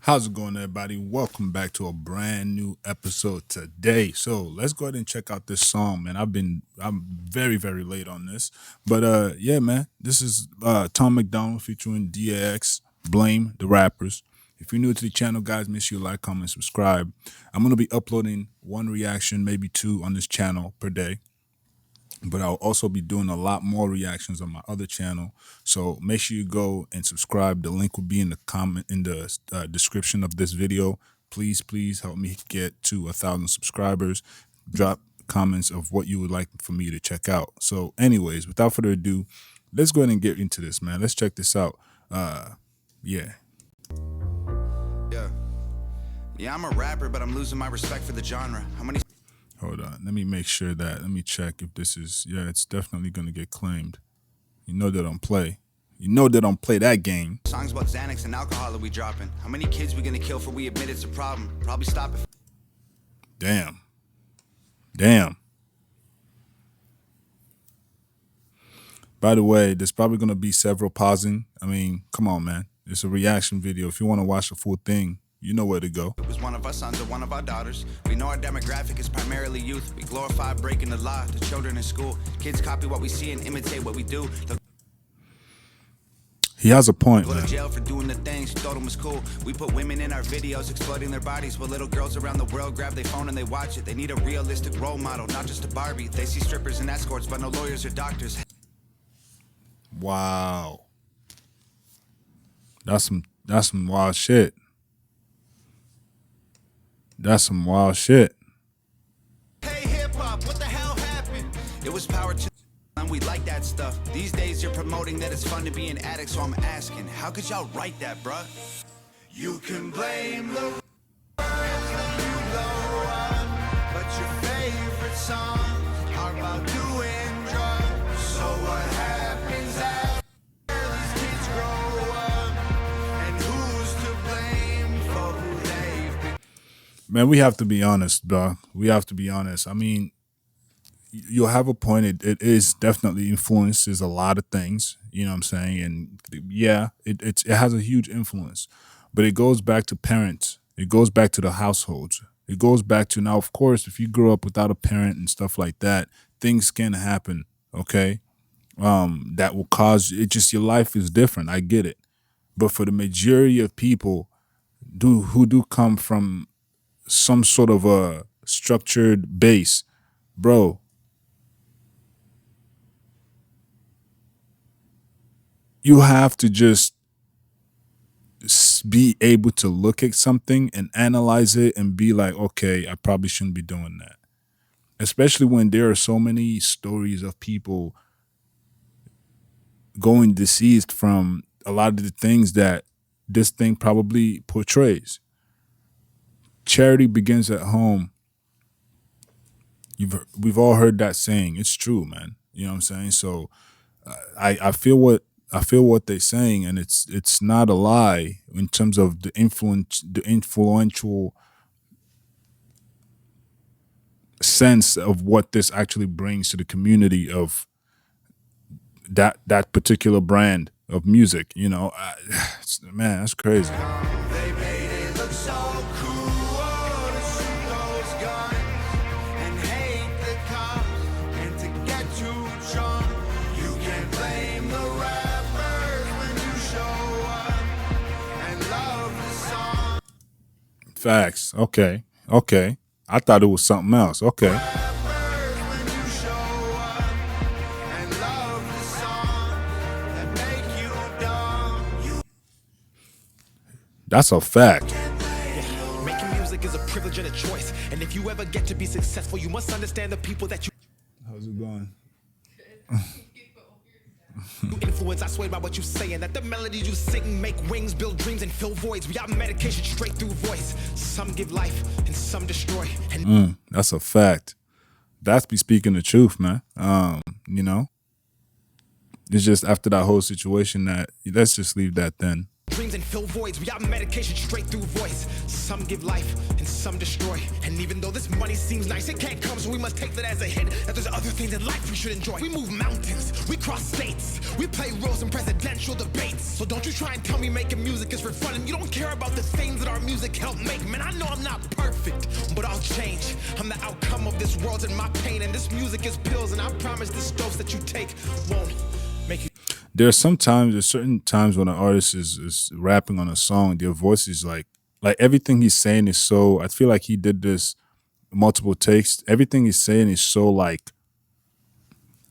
How's it going, everybody? Welcome back to a brand new episode today. So let's go ahead and check out this song, man. I'm very late on this, but yeah, man. This is Tom MacDonald featuring DAX, Blame the Rappers. If you're new to the channel, guys, make sure you like, comment, subscribe. I'm gonna be uploading one reaction, maybe two, on this channel per day, but I'll also be doing a lot more reactions on my other channel. So make sure you go and subscribe. The link will be in the comment in the description of this video. Please help me get to 1,000 subscribers. Drop comments of what you would like for me to check out. So anyways, without further ado, let's go ahead and get into this, man. Let's check this out. Yeah. Yeah. Yeah, I'm a rapper, but I'm losing my respect for the genre. How many Hold on. Let me make sure that. Let me check if this is. Yeah, it's definitely going to get claimed. You know they don't play. You know they don't play that game. songs about Xanax and alcohol are we dropping? How many kids we gonna kill for we admit it's a problem? Probably stop it. Damn. By the way, there's probably going to be several pausing. I mean, come on, man. It's a reaction video. If you want to watch the full thing, you know where to go. It was one of our sons or one of our daughters. We know our demographic is primarily youth. We glorify breaking the law to children in school. Kids copy what we see and imitate what we do. They'll He has a point, go to man. jail for doing the things she thought them was cool. We put women in our videos exploiting their bodies, while little girls around the world grab their phone and they watch it. They need a realistic role model, not just a Barbie. They see strippers and escorts, but no lawyers or doctors. Wow. That's some wild shit. That's some wild shit. Hey hip hop, what the hell happened? It was power to and we like that stuff. These days you're promoting that it's fun to be an addict, so I'm asking, how could y'all write that, bruh? You can blame the you blow up, but your favorite songs are about doing drugs. So what happens after these kids grow up? And who's to blame for who they've been? Man, we have to be honest, bro. We have to be honest. I mean, you'll have a point. It is definitely influences a lot of things. You know what I'm saying? And yeah, it has a huge influence. But it goes back to parents. It goes back to the households. It goes back to now, of course, if you grow up without a parent and stuff like that, things can happen. Okay. That will cause it, just your life is different. I get it. But for the majority of people who do come from some sort of a structured base, bro, you have to just be able to look at something and analyze it and be like, okay, I probably shouldn't be doing that. Especially when there are so many stories of people going deceased from a lot of the things that this thing probably portrays. Charity begins at home. We've all heard that saying. It's true, man. You know what I'm saying? So I feel what they're saying, and it's not a lie in terms of the influential sense of what this actually brings to the community of that particular brand of music. You know, man, that's crazy. They made it look so cool to shoot those guns and hate the cops and to get too drunk. You can't blame the rappers when you show up and love the song. Facts. Okay. I thought it was something else. Okay. Rappers when you show up and love the song that make you dumb. You That's a fact. Making music is a privilege and a choice. And if you ever get to be successful, you must understand the people that you How's it going? influence. I swear by what you say, and that the melodies you sing make wings, build dreams, and fill voids. We got medication straight through voice. Some give life and some destroy. And That's a fact. That's be speaking the truth, man. You know, it's just after that whole situation that let's just leave that then. dreams and fill voids. We got medication straight through voice. Some give life and some destroy. And even though this money seems nice, it can't come, so we must take that as a hint that there's other things in life we should enjoy. We move mountains, we cross states, we play roles in presidential debates. So don't you try and tell me making music is for fun and you don't care about the things that our music helped make. Man, I know I'm not perfect, but I'll change. I'm the outcome of this world and my pain, and this music is pills, and I promise this dose that you take won't make you. There's certain times when an artist is rapping on a song, their voice is like everything he's saying is so. I feel like he did this multiple takes. Everything he's saying is so like,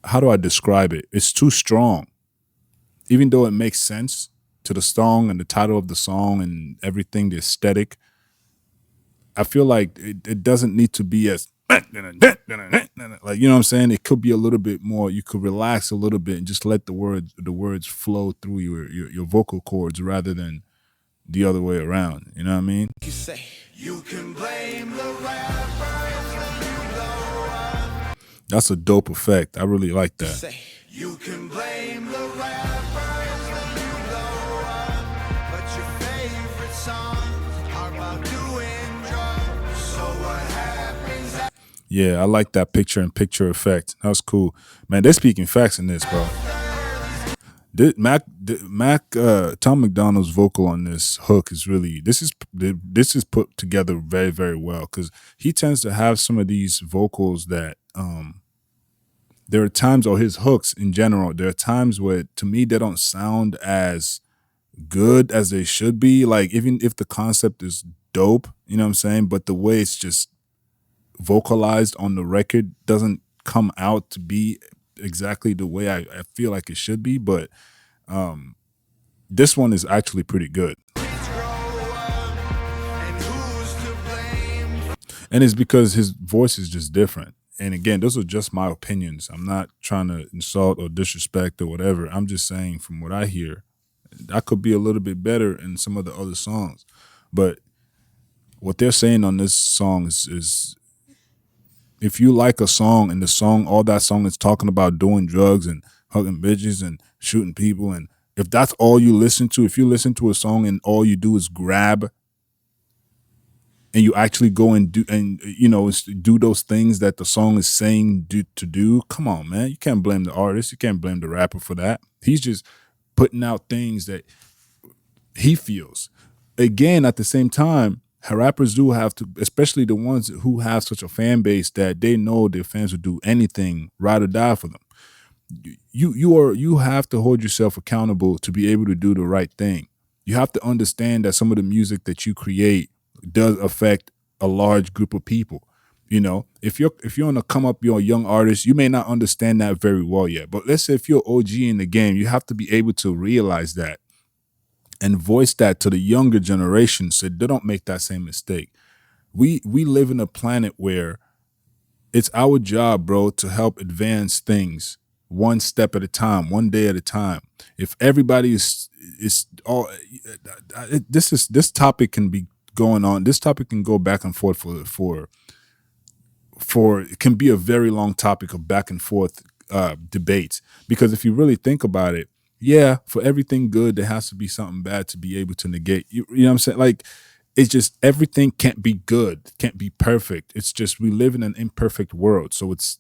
how do I describe it? It's too strong, even though it makes sense to the song and the title of the song and everything, the aesthetic. I feel like it doesn't need to be as like, you know what I'm saying? It could be a little bit more. You could relax a little bit and just let the words flow through your vocal cords rather than the other way around. You know what I mean? You say You can blame the rappers when you blow up. That's a dope effect. I really like that. say You can blame the rappers when you blow up. But your favorite songs are about doing drugs. So what happens after Yeah, I like that picture-in-picture effect. That was cool. Man, they're speaking facts in this, bro. Tom MacDonald's vocal on this hook is really this is put together very, very well, because he tends to have some of these vocals that there are times, or his hooks in general, there are times where to me they don't sound as good as they should be. Like, even if the concept is dope, you know what I'm saying, but the way it's just vocalized on the record doesn't come out to be exactly the way I feel like it should be. But this one is actually pretty good, kids grow up? And who's to blame? and it's because his voice is just different. And again, those are just my opinions. I'm not trying to insult or disrespect or whatever. I'm just saying, from what I hear, that could be a little bit better in some of the other songs. But what they're saying on this song is if you like a song and the song, all that song is talking about doing drugs and hugging bitches and shooting people, and if that's all you listen to, if you listen to a song and all you do is grab, and you actually go and do, and do those things that the song is saying to do, come on, man. You can't blame the artist. You can't blame the rapper for that. He's just putting out things that he feels. Again, at the same time, rappers do have to, especially the ones who have such a fan base that they know their fans would do anything, ride or die for them. You have to hold yourself accountable to be able to do the right thing. You have to understand that some of the music that you create does affect a large group of people. You know, if you're on a come up, you're a young artist, you may not understand that very well yet. But let's say if you're OG in the game, you have to be able to realize that and voice that to the younger generation so they don't make that same mistake. We live in a planet where it's our job, bro, to help advance things one step at a time, one day at a time. If everybody is all this topic can be going on. This topic can go back and forth for it can be a very long topic of back and forth debates, because if you really think about it, yeah, for everything good there has to be something bad to be able to negate. You know what I'm saying? Like, it's just everything can't be good, can't be perfect. It's just we live in an imperfect world, so it's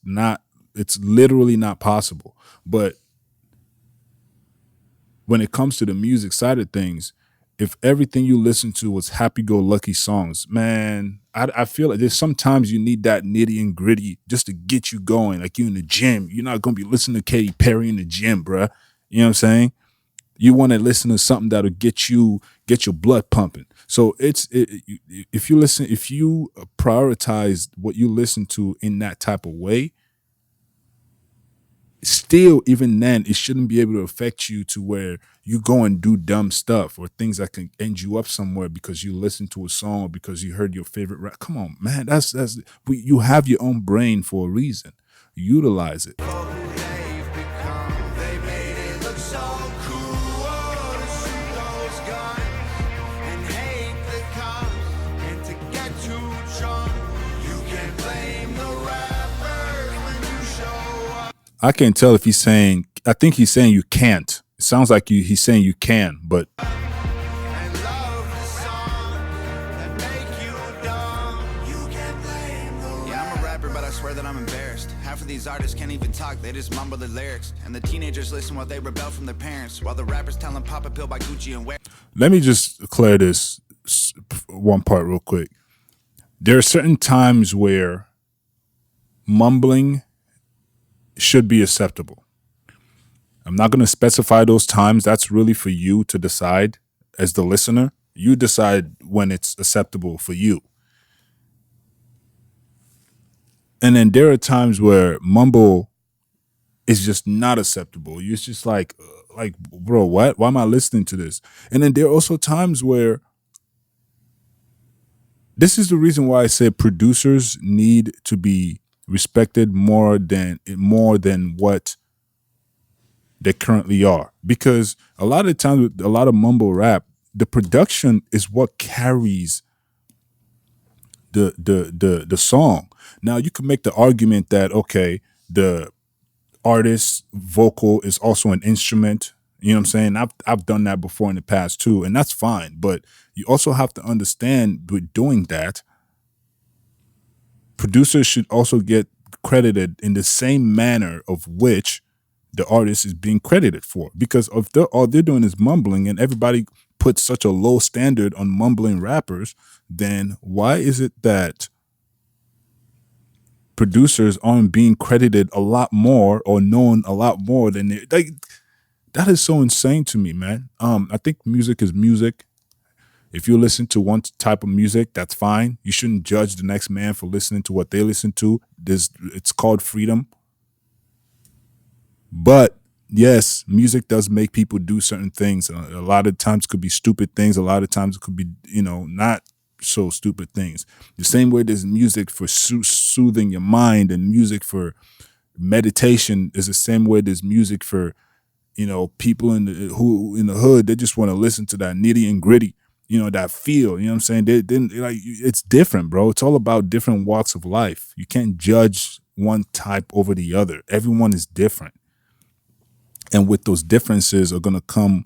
literally not possible. But when it comes to the music side of things, if everything you listen to was happy-go-lucky songs, man, I feel like there's sometimes you need that nitty and gritty just to get you going. Like, you in the gym, you're not gonna be listening to Katy Perry in the gym, bruh. You know what I'm saying? You want to listen to something that'll get your blood pumping. So if you prioritize what you listen to in that type of way, still, even then, it shouldn't be able to affect you to where you go and do dumb stuff or things that can end you up somewhere because you listen to a song or because you heard your favorite rap. Come on, man. You have your own brain for a reason. Utilize it. I can't tell if he's saying, I think he's saying you can't. It sounds like he's saying you can, but swear that I'm embarrassed. Half of these artists can't even talk, they just mumble the lyrics. And the teenagers listen while they rebel from their parents, while the rappers tell them pop a pill by Gucci and wear. Let me just clear this one part real quick. There are certain times where mumbling should be acceptable. I'm not going to specify those times. That's really for you to decide as the listener. You decide when it's acceptable for you. And then there are times where mumble is just not acceptable. It's just like, bro, what? Why am I listening to this? And then there are also times where this is the reason why I say producers need to be respected more than what they currently are. Because a lot of times with a lot of mumble rap, the production is what carries the song. Now you can make the argument that, okay, the artist's vocal is also an instrument. You know what I'm saying? I've done that before in the past too, and that's fine. But you also have to understand with doing that, producers should also get credited in the same manner of which the artist is being credited for. Because if all they're doing is mumbling and everybody puts such a low standard on mumbling rappers, then why is it that producers aren't being credited a lot more or known a lot more than they like? That is so insane to me, man. I think music is music. If you listen to one type of music, that's fine. You shouldn't judge the next man for listening to what they listen to. It's called freedom. But yes, music does make people do certain things. A lot of times it could be stupid things. A lot of times it could be, not so stupid things. The same way there's music for soothing your mind and music for meditation is the same way there's music for, people in the hood. They just want to listen to that nitty and gritty, that feel. You know what I'm saying? They like, it's different, bro. It's all about different walks of life. You can't judge one type over the other. Everyone is different. And with those differences are going to come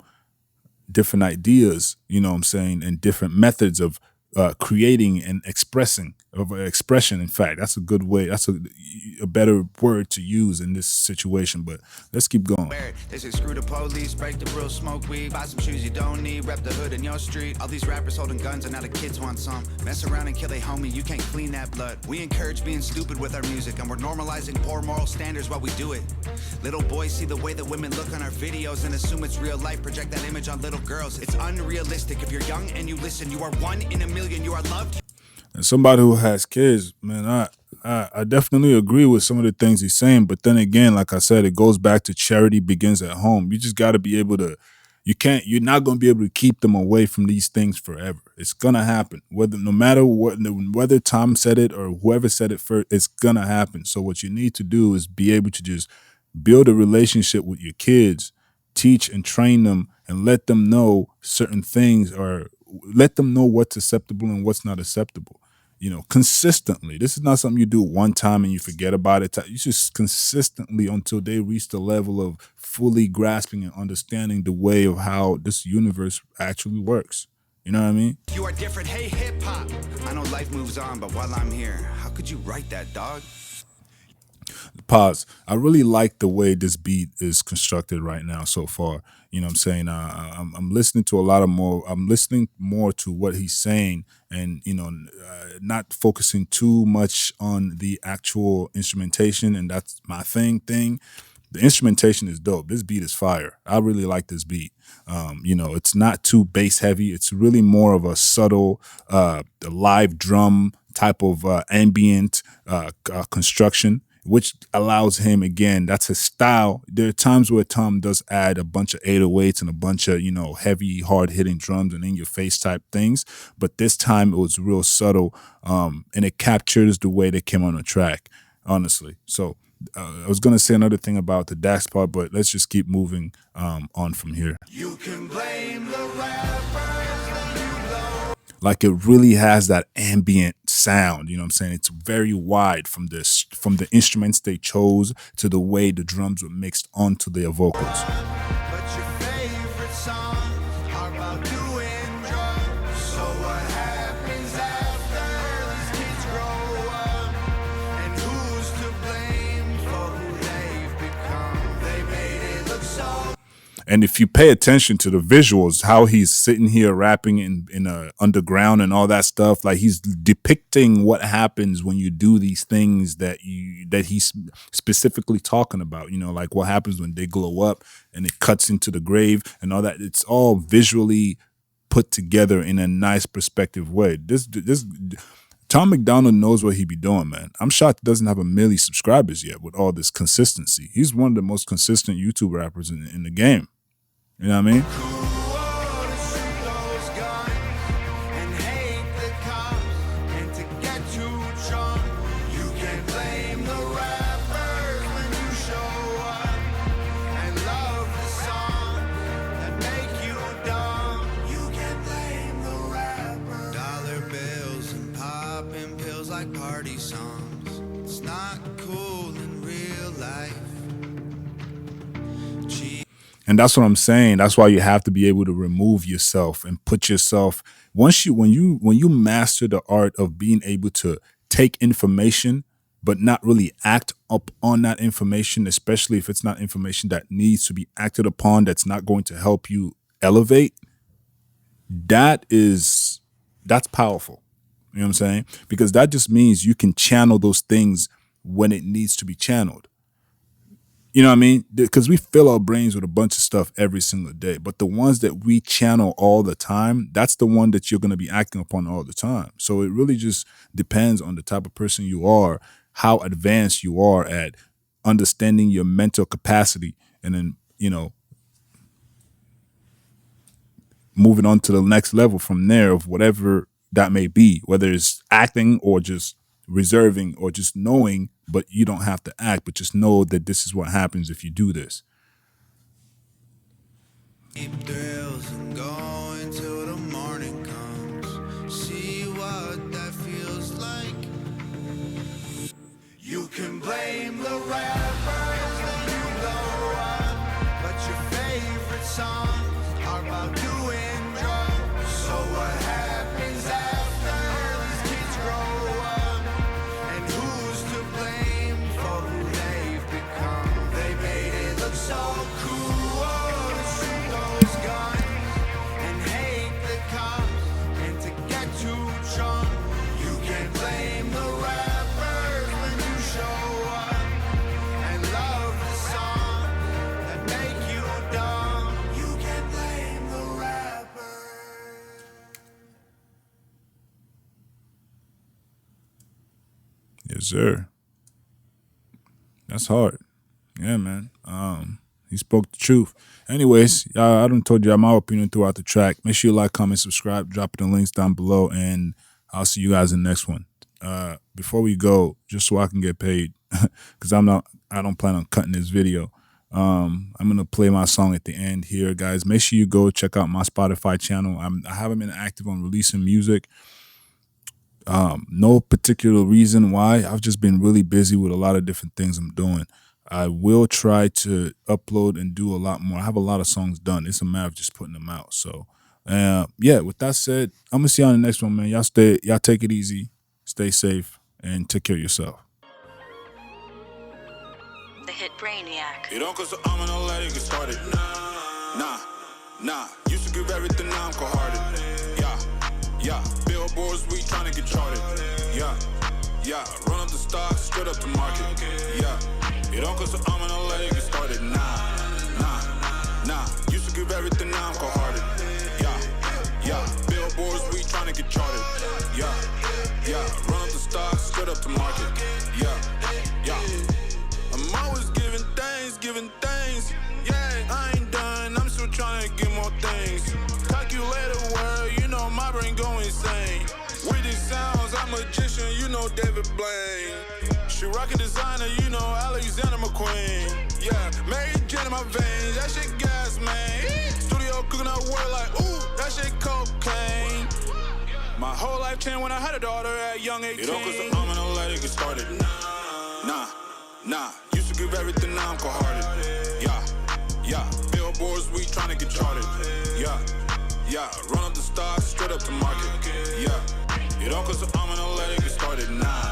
different ideas, you know what I'm saying, and different methods of creating and expression. In fact, that's a good way. That's a better word to use in this situation. But let's keep going. They say screw the police, break the rules, smoke weed, buy some shoes you don't need, rep the hood in your street. All these rappers holding guns and now the kids want some. Mess around and kill a homie, you can't clean that blood. We encourage being stupid with our music, and we're normalizing poor moral standards while we do it. Little boys see the way that women look on our videos and assume it's real life, project that image on little girls. It's unrealistic. If you're young and you listen, you are 1 in a million. You are loved. And somebody who has kids, man, I definitely agree with some of the things he's saying. But then again, like I said, it goes back to charity begins at home. You just got to be able to, you're not going to be able to keep them away from these things forever. It's going to happen. No matter whether Tom said it or whoever said it first, it's going to happen. So what you need to do is be able to just build a relationship with your kids, teach and train them, and let them know certain things, or let them know what's acceptable and what's not acceptable. Consistently. This is not something you do one time and you forget about it. You just consistently until they reach the level of fully grasping and understanding the way of how this universe actually works. You know what I mean? You are different. Hey, hip hop. I know life moves on, but while I'm here, how could you write that, dog? Pause. I really like the way this beat is constructed right now so far. You know what I'm saying? I'm listening to I'm listening more to what he's saying, and, not focusing too much on the actual instrumentation. And that's my thing. The instrumentation is dope. This beat is fire. I really like this beat. It's not too bass heavy. It's really more of a subtle, live drum type of ambient construction, which allows him, again, that's his style. There are times where Tom does add a bunch of 808s and a bunch of, heavy, hard-hitting drums and in-your-face type things. But this time it was real subtle, and it captures the way they came on the track, honestly. So I was going to say another thing about the DAX part, but let's just keep moving on from here. You can blame the rappers that you know. Like, it really has that ambient sound, you know what I'm saying? It's very wide from the instruments they chose to the way the drums were mixed onto their vocals. But your favorite songs are about doing drugs. So what happens after these kids grow up? And who's And if you pay attention to the visuals, how he's sitting here rapping in a underground and all that stuff, like he's depicting what happens when you do these things that he's specifically talking about. You know, like what happens when they glow up and it cuts into the grave and all that. It's all visually put together in a nice perspective way. This Tom MacDonald knows what he be doing, man. I'm shocked he doesn't have 1 million subscribers yet with all this consistency. He's one of the most consistent YouTube rappers in the game. You know what I mean? Like party songs, it's not cool in real life. And that's what I'm saying. That's why you have to be able to remove yourself and put yourself when you master the art of being able to take information but not really act up on that information, especially if it's not information that needs to be acted upon, that's not going to help you elevate. That's powerful. You know what I'm saying? Because that just means you can channel those things when it needs to be channeled. You know what I mean? Because we fill our brains with a bunch of stuff every single day. But the ones that we channel all the time, that's the one that you're going to be acting upon all the time. So it really just depends on the type of person you are, how advanced you are at understanding your mental capacity, and then, you know, moving on to the next level from there of whatever that may be, whether it's acting or just reserving or just knowing, but you don't have to act, but just know that this is what happens if you do this. Keep thrills and go until the morning comes. See what that feels like. You can blame the rappers when you blow up, but your favorite songs are about doing drugs. So what happens after these kids grow up? And who's to blame for who they've become? They made it look so cool to shoot those guns and hate the cops and to get too drunk. You can blame the rappers when you show up and love the song that make you dumb. You can blame the rappers. Yes, sir. That's hard. Yeah, man. He spoke the truth. Anyways, y'all, I done told you my opinion throughout the track. Make sure you like, comment, subscribe, drop the links down below, and I'll see you guys in the next one. Before we go, just so I can get paid, because I don't plan on cutting this video. I'm gonna play my song at the end here, guys. Make sure you go check out my Spotify channel. I haven't been active on releasing music. No particular reason why. I've just been really busy with a lot of different things I'm doing. I will try to upload and do a lot more. I have a lot of songs done. It's a matter of just putting them out. So, yeah, with that said, I'm going to see you on the next one, man. Y'all take it easy, stay safe, and take care of yourself. The hit Brainiac. You don't cause I'm gonna let it get started. Nah. Used to give everything, now I'm cold-hearted. Yeah. Billboards, we tryna get charted. Yeah. Run up the stock, straight up the market. Yeah. You don't cause I'm gonna let it get started. Nah. Used to give everything, now I'm cold-hearted. Yeah. Billboards, we tryna get charted. Yeah. Run up the stock, straight up the market. Yeah. I'm always giving things. Yeah, I ain't done, I'm still trying to get more things. Calculator world, you know my brain go insane. With these sounds, I'm a magician, you know David Blaine. She rocket designer, you know Alexander McQueen. Yeah, Mary Jane in my veins, that shit gas, man. Studio cooking up word like, ooh, that shit cocaine. My whole life changed when I had a daughter at young 18. You don't cause I'm gonna let it get started. Nah. Used to give everything, now I'm cold-hearted. Yeah. Billboards, we tryna get charted. Yeah. Run up the stock, straight up the market. Yeah. You don't cause I'm gonna let it get started. Nah.